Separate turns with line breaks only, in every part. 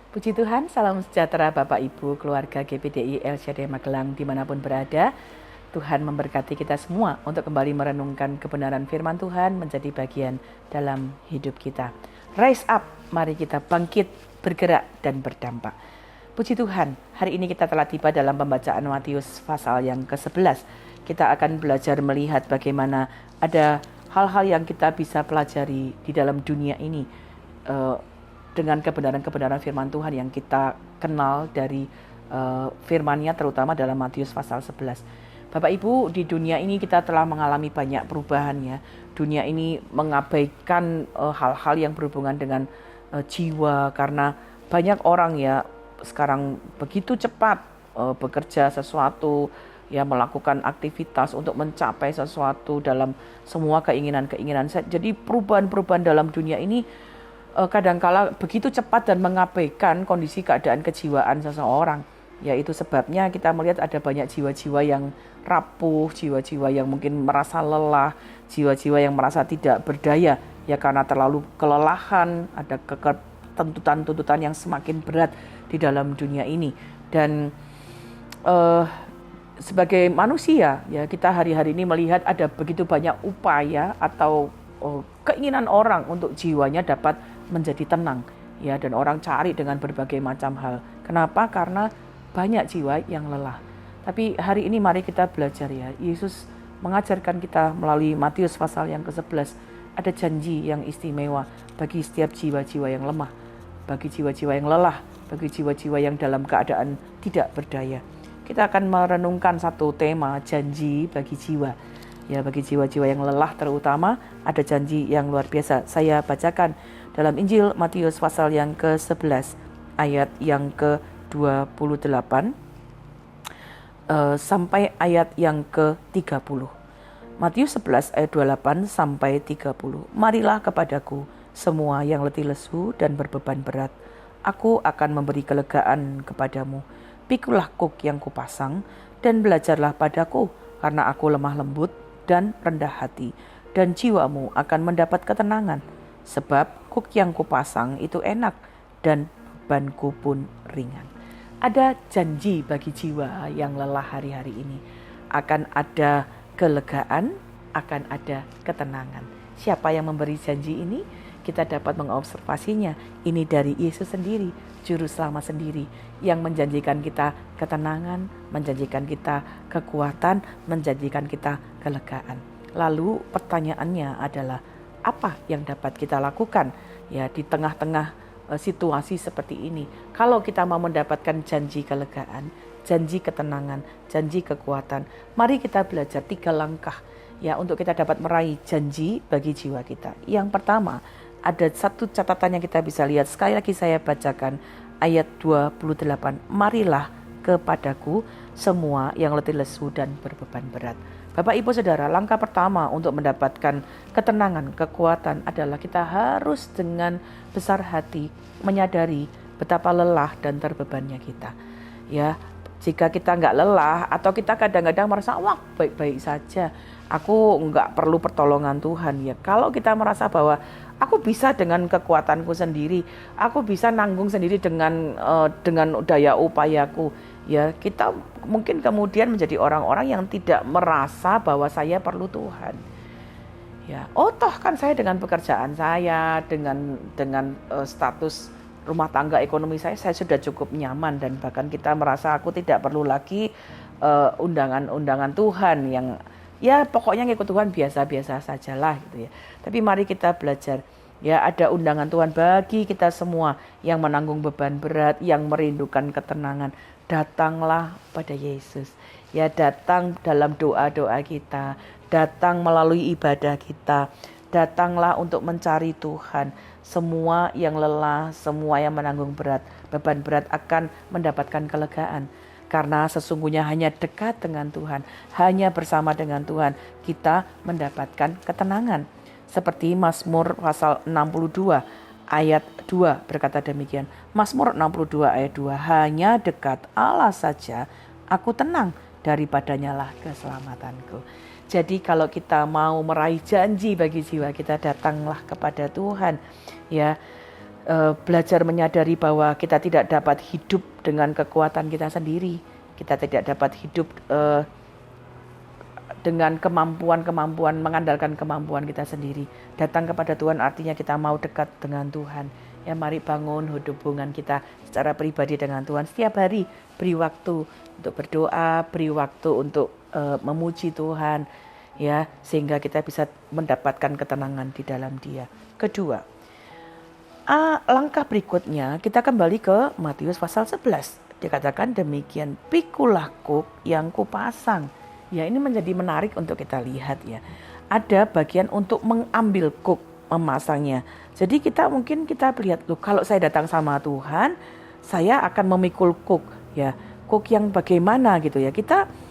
Puji Tuhan, salam sejahtera Bapak Ibu, keluarga GPDI LCD Magelang dimanapun berada. Tuhan memberkati kita semua untuk kembali merenungkan kebenaran firman Tuhan menjadi bagian dalam hidup kita. Rise up, mari kita bangkit, bergerak dan berdampak. Puji Tuhan, hari ini kita telah tiba dalam pembacaan Matius pasal yang ke-11. Kita akan belajar melihat bagaimana ada hal-hal yang kita bisa pelajari di dalam dunia ini dengan kebenaran-kebenaran firman Tuhan yang kita kenal dari firman-Nya terutama dalam Matius pasal 11. Bapak Ibu, di dunia ini kita telah mengalami banyak perubahan ya. Dunia ini mengabaikan hal-hal yang berhubungan dengan jiwa karena banyak orang ya sekarang begitu cepat bekerja sesuatu ya, melakukan aktivitas untuk mencapai sesuatu dalam semua keinginan-keinginan. Jadi perubahan-perubahan dalam dunia ini kadangkala begitu cepat dan mengabaikan kondisi keadaan kejiwaan seseorang. Ya, itu sebabnya kita melihat ada banyak jiwa-jiwa yang rapuh, jiwa-jiwa yang mungkin merasa lelah, jiwa-jiwa yang merasa tidak berdaya ya karena terlalu kelelahan, ada tuntutan-tuntutan yang semakin berat di dalam dunia ini. Dan sebagai manusia ya, kita hari-hari ini melihat ada begitu banyak upaya atau keinginan orang untuk jiwanya dapat menjadi tenang ya, dan orang cari dengan berbagai macam hal. Kenapa? Karena banyak jiwa yang lelah. Tapi hari ini mari kita belajar ya. Yesus mengajarkan kita melalui Matius pasal yang ke-11 ada janji yang istimewa bagi setiap jiwa-jiwa yang lemah, bagi jiwa-jiwa yang lelah, bagi jiwa-jiwa yang dalam keadaan tidak berdaya. Kita akan merenungkan satu tema janji bagi jiwa. Ya, bagi jiwa-jiwa yang lelah terutama ada janji yang luar biasa. Saya bacakan dalam Injil Matius pasal yang ke-11 ayat yang ke-28 sampai ayat yang ke-30. Matius 11 ayat 28 sampai 30. Marilah kepadaku semua yang letih lesu dan berbeban berat. Aku akan memberi kelegaan kepadamu. Pikulah kuk yang kupasang dan belajarlah padaku, karena aku lemah lembut dan rendah hati, dan jiwamu akan mendapat ketenangan. Sebab kuk yang kupasang itu enak dan bebanku pun ringan. Ada janji bagi jiwa yang lelah hari-hari ini. Akan ada kelegaan, akan ada ketenangan. Siapa yang memberi janji ini? Kita dapat mengobservasinya. Ini dari Yesus sendiri, Juru Selamat sendiri, yang menjanjikan kita ketenangan, menjanjikan kita kekuatan, menjanjikan kita kelegaan. Lalu pertanyaannya adalah, apa yang dapat kita lakukan ya di tengah-tengah situasi seperti ini? Kalau kita mau mendapatkan janji kelegaan, janji ketenangan, janji kekuatan, mari kita belajar 3 langkah ya untuk kita dapat meraih janji bagi jiwa kita. Yang pertama, ada satu catatan yang kita bisa lihat. Sekali lagi saya bacakan ayat 28. Marilah kepadaku semua yang letih lesu dan berbeban berat. Bapak Ibu Saudara, langkah pertama untuk mendapatkan ketenangan, kekuatan adalah kita harus dengan besar hati menyadari betapa lelah dan terbebannya kita. Ya, jika kita nggak lelah atau kita kadang-kadang merasa wah baik-baik saja, aku nggak perlu pertolongan Tuhan ya. Kalau kita merasa bahwa aku bisa dengan kekuatanku sendiri, aku bisa nanggung sendiri dengan daya upayaku. Ya, kita mungkin kemudian menjadi orang-orang yang tidak merasa bahwa saya perlu Tuhan. Ya, toh kan saya dengan pekerjaan saya, dengan status rumah tangga ekonomi saya sudah cukup nyaman, dan bahkan kita merasa aku tidak perlu lagi undangan-undangan Tuhan yang ya pokoknya ngikut Tuhan biasa-biasa sajalah gitu ya. Tapi mari kita belajar. Ya, ada undangan Tuhan bagi kita semua yang menanggung beban berat, yang merindukan ketenangan. Datanglah pada Yesus. Ya, datang dalam doa-doa kita, datang melalui ibadah kita. Datanglah untuk mencari Tuhan. Semua yang lelah, semua yang menanggung beban berat akan mendapatkan kelegaan. Karena sesungguhnya hanya dekat dengan Tuhan, hanya bersama dengan Tuhan, kita mendapatkan ketenangan. Seperti Mazmur pasal 62 ayat 2 berkata demikian. Mazmur 62 ayat 2, hanya dekat Allah saja aku tenang, daripadanya lah keselamatanku. Jadi kalau kita mau meraih janji bagi jiwa kita, datanglah kepada Tuhan. Ya, belajar menyadari bahwa kita tidak dapat hidup dengan kekuatan kita sendiri. Kita tidak dapat hidup dengan kemampuan mengandalkan kemampuan kita sendiri. Datang kepada Tuhan artinya kita mau dekat dengan Tuhan. Ya, mari bangun hubungan kita secara pribadi dengan Tuhan. Setiap hari beri waktu untuk berdoa, beri waktu untuk memuji Tuhan, ya, sehingga kita bisa mendapatkan ketenangan di dalam Dia. Kedua, langkah berikutnya kita kembali ke Matius pasal 11. Dikatakan demikian, pikulah kuk yang kupasang. Ya, ini menjadi menarik untuk kita lihat ya. Ada bagian untuk mengambil kuk, memasangnya. Jadi kita lihat, loh, kalau saya datang sama Tuhan, saya akan memikul kuk, ya. Kuk yang bagaimana gitu ya. Kita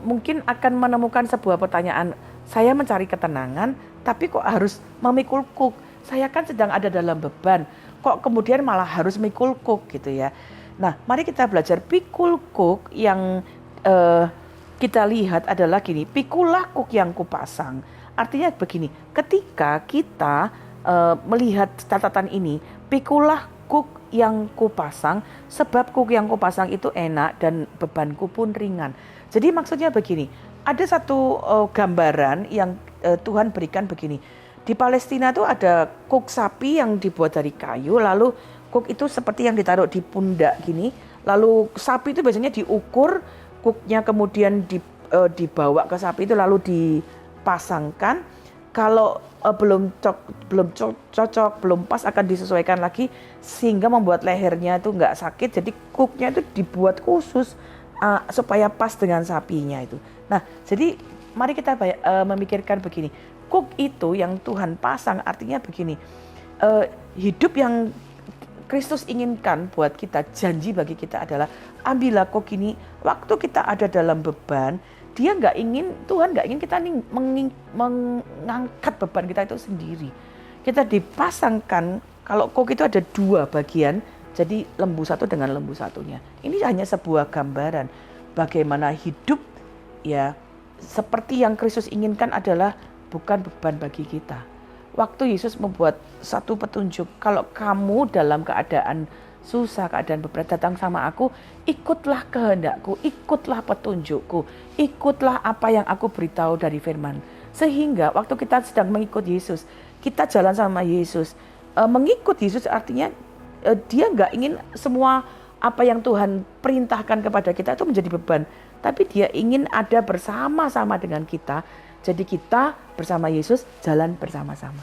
mungkin akan menemukan sebuah pertanyaan, saya mencari ketenangan, tapi kok harus memikul kuk? Saya kan sedang ada dalam beban, kok kemudian malah harus mikul kuk gitu ya. Nah, mari kita belajar pikul kuk yang kita lihat adalah gini, pikulah kuk yang kupasang. Artinya begini, ketika kita melihat catatan ini, pikulah kuk yang kupasang, sebab kuk yang kupasang itu enak dan bebanku pun ringan. Jadi maksudnya begini, ada satu gambaran yang Tuhan berikan begini. Di Palestina itu ada kuk sapi yang dibuat dari kayu, lalu kuk itu seperti yang ditaruh di pundak gini, lalu sapi itu biasanya diukur, kuknya kemudian dibawa ke sapi itu lalu dipasangkan. Kalau belum cocok, belum pas, akan disesuaikan lagi sehingga membuat lehernya itu nggak sakit. Jadi kuknya itu dibuat khusus supaya pas dengan sapinya itu. Nah, jadi mari kita memikirkan begini. Kuk itu yang Tuhan pasang artinya begini. Hidup yang Kristus inginkan buat kita, janji bagi kita adalah ambillah kuk ini waktu kita ada dalam beban. Tuhan nggak ingin kita mengangkat beban kita itu sendiri. Kita dipasangkan, kalau kuk itu ada dua bagian, jadi lembu satu dengan lembu satunya. Ini hanya sebuah gambaran bagaimana hidup ya seperti yang Kristus inginkan adalah bukan beban bagi kita. Waktu Yesus membuat satu petunjuk, kalau kamu dalam keadaan susah, keadaan berat, datang sama aku, ikutlah kehendakku, ikutlah petunjukku, ikutlah apa yang aku beritahu dari firman. Sehingga waktu kita sedang mengikut Yesus, kita jalan sama Yesus. Mengikut Yesus artinya dia nggak ingin semua apa yang Tuhan perintahkan kepada kita itu menjadi beban. Tapi dia ingin ada bersama-sama dengan kita. Jadi kita bersama Yesus jalan bersama-sama.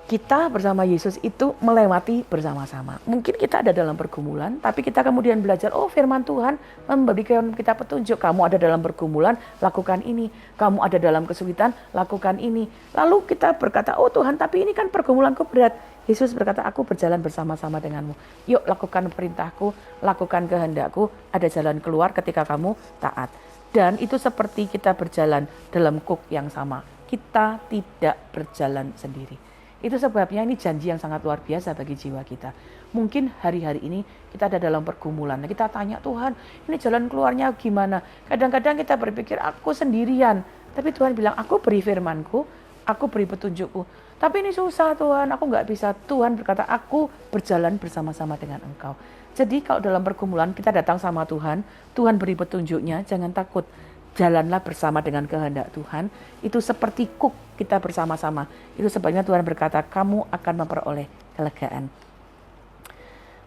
Kita bersama Yesus itu melewati bersama-sama. Mungkin kita ada dalam pergumulan, tapi kita kemudian belajar, oh firman Tuhan memberikan kita petunjuk. Kamu ada dalam pergumulan, lakukan ini. Kamu ada dalam kesulitan, lakukan ini. Lalu kita berkata, oh Tuhan, tapi ini kan pergumulanku berat. Yesus berkata, aku berjalan bersama-sama denganmu. Yuk lakukan perintahku, lakukan kehendakku, ada jalan keluar ketika kamu taat. Dan itu seperti kita berjalan dalam kuk yang sama. Kita tidak berjalan sendiri. Itu sebabnya ini janji yang sangat luar biasa bagi jiwa kita. Mungkin hari-hari ini kita ada dalam pergumulan. Kita tanya, Tuhan, ini jalan keluarnya gimana? Kadang-kadang kita berpikir, aku sendirian. Tapi Tuhan bilang, aku beri firmanku, aku beri petunjukku. Tapi ini susah Tuhan, aku gak bisa. Tuhan berkata, aku berjalan bersama-sama dengan engkau. Jadi kalau dalam pergumulan kita datang sama Tuhan, Tuhan beri petunjuknya, jangan takut. Jalanlah bersama dengan kehendak Tuhan. Itu seperti kuk kita bersama-sama. Itu sebabnya Tuhan berkata, kamu akan memperoleh kelegaan.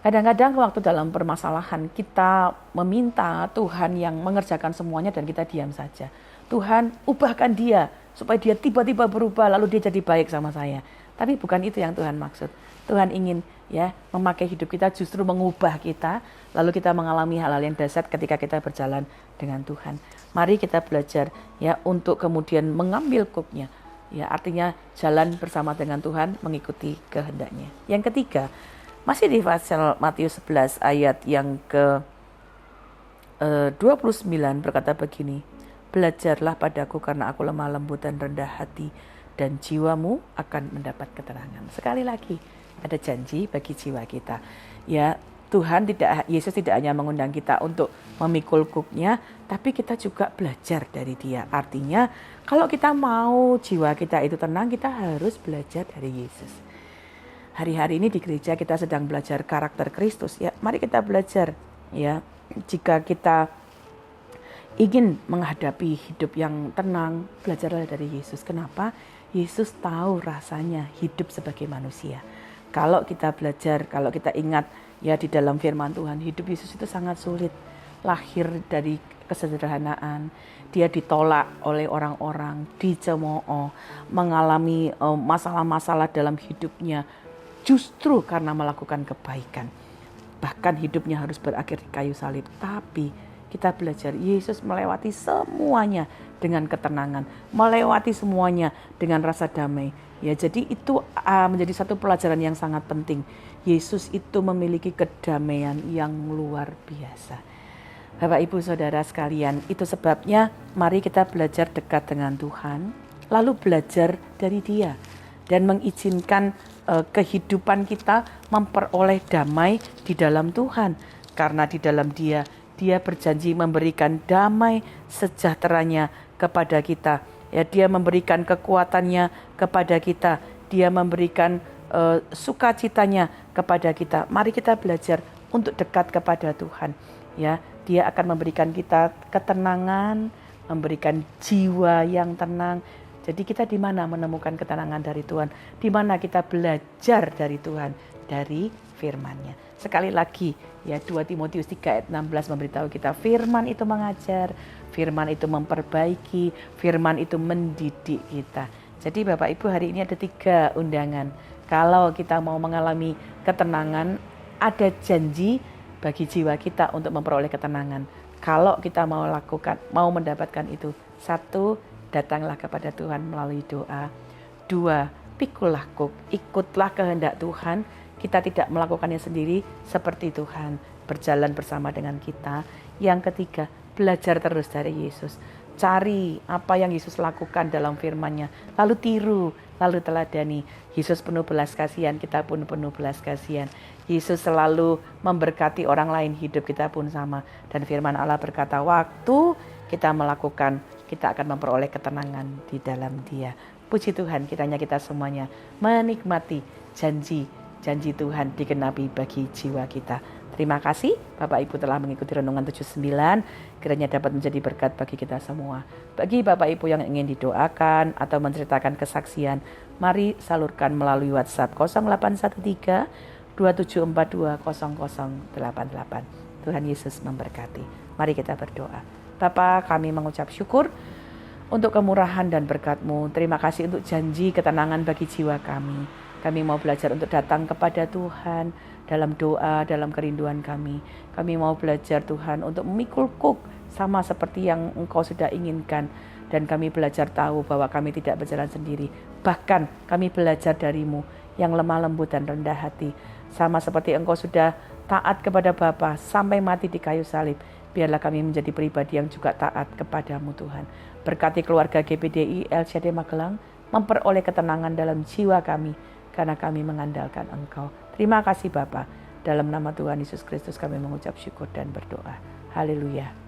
Kadang-kadang waktu dalam permasalahan kita meminta Tuhan yang mengerjakan semuanya dan kita diam saja. Tuhan, ubahkan dia supaya dia tiba-tiba berubah lalu dia jadi baik sama saya. Tapi bukan itu yang Tuhan maksud. Tuhan ingin ya memakai hidup kita justru mengubah kita, lalu kita mengalami hal-hal yang dahsyat ketika kita berjalan dengan Tuhan. Mari kita belajar ya untuk kemudian mengambil kuknya. Ya, artinya jalan bersama dengan Tuhan, mengikuti kehendaknya. Yang ketiga, masih di pasal Matius 11 ayat yang ke 29 berkata begini, belajarlah padaku karena aku lemah lembut dan rendah hati, dan jiwamu akan mendapat keterangan. Sekali lagi, ada janji bagi jiwa kita. Ya, Yesus tidak hanya mengundang kita untuk memikul kuknya, tapi kita juga belajar dari Dia. Artinya, kalau kita mau jiwa kita itu tenang, kita harus belajar dari Yesus. Hari-hari ini di gereja kita sedang belajar karakter Kristus. Ya, mari kita belajar. Ya, jika kita ingin menghadapi hidup yang tenang, belajarlah dari Yesus. Kenapa? Yesus tahu rasanya hidup sebagai manusia. Kalau kita belajar, kalau kita ingat ya di dalam firman Tuhan, hidup Yesus itu sangat sulit. Lahir dari kesederhanaan, dia ditolak oleh orang-orang, dicemooh, mengalami masalah-masalah dalam hidupnya justru karena melakukan kebaikan. Bahkan hidupnya harus berakhir di kayu salib. Tapi kita belajar Yesus melewati semuanya dengan ketenangan, melewati semuanya dengan rasa damai. Ya, jadi itu menjadi satu pelajaran yang sangat penting. Yesus itu memiliki kedamaian yang luar biasa. Bapak, Ibu, Saudara sekalian, itu sebabnya mari kita belajar dekat dengan Tuhan, lalu belajar dari Dia dan mengizinkan kehidupan kita memperoleh damai di dalam Tuhan. Karena di dalam Dia berjanji memberikan damai sejahteranya kepada kita. Ya, Dia memberikan kekuatannya kepada kita. Dia memberikan sukacitanya kepada kita. Mari kita belajar untuk dekat kepada Tuhan. Ya, Dia akan memberikan kita ketenangan, memberikan jiwa yang tenang. Jadi kita di mana menemukan ketenangan dari Tuhan? Di mana kita belajar dari Tuhan? Dari firman-Nya. Sekali lagi, ya 2 Timotius 3 ayat 16 memberitahu kita, firman itu mengajar, firman itu memperbaiki, firman itu mendidik kita. Jadi Bapak Ibu, hari ini ada 3 undangan. Kalau kita mau mengalami ketenangan, ada janji bagi jiwa kita untuk memperoleh ketenangan. Kalau kita mau mendapatkan itu, 1, datanglah kepada Tuhan melalui doa. 2, pikulah kuk, ikutlah kehendak Tuhan. Kita tidak melakukannya sendiri, seperti Tuhan berjalan bersama dengan kita. Yang ketiga, belajar terus dari Yesus. Cari apa yang Yesus lakukan dalam firman-Nya, lalu tiru, lalu teladani. Yesus penuh belas kasihan, kita pun penuh belas kasihan. Yesus selalu memberkati orang lain, hidup kita pun sama. Dan firman Allah berkata, waktu kita melakukan, kita akan memperoleh ketenangan di dalam Dia. Puji Tuhan, kiranya kita semuanya menikmati janji Tuhan digenapi bagi jiwa kita. Terima kasih Bapak Ibu telah mengikuti Renungan 79. Kiranya dapat menjadi berkat bagi kita semua. Bagi Bapak Ibu yang ingin didoakan atau menceritakan kesaksian, mari salurkan melalui WhatsApp 0813 2742 0088. Tuhan Yesus memberkati. Mari kita berdoa. Bapa, kami mengucap syukur untuk kemurahan dan berkat-Mu. Terima kasih untuk janji ketenangan bagi jiwa kami. Kami mau belajar untuk datang kepada Tuhan dalam doa, dalam kerinduan kami. Kami mau belajar Tuhan untuk memikul kuk sama seperti yang Engkau sudah inginkan. Dan kami belajar tahu bahwa kami tidak berjalan sendiri. Bahkan kami belajar dari-Mu yang lemah lembut dan rendah hati. Sama seperti Engkau sudah taat kepada Bapa sampai mati di kayu salib. Biarlah kami menjadi pribadi yang juga taat kepada-Mu Tuhan. Berkati keluarga GPDI LCD Magelang, memperoleh ketenangan dalam jiwa kami. Karena kami mengandalkan Engkau. Terima kasih Bapa. Dalam nama Tuhan Yesus Kristus kami mengucap syukur dan berdoa. Haleluya.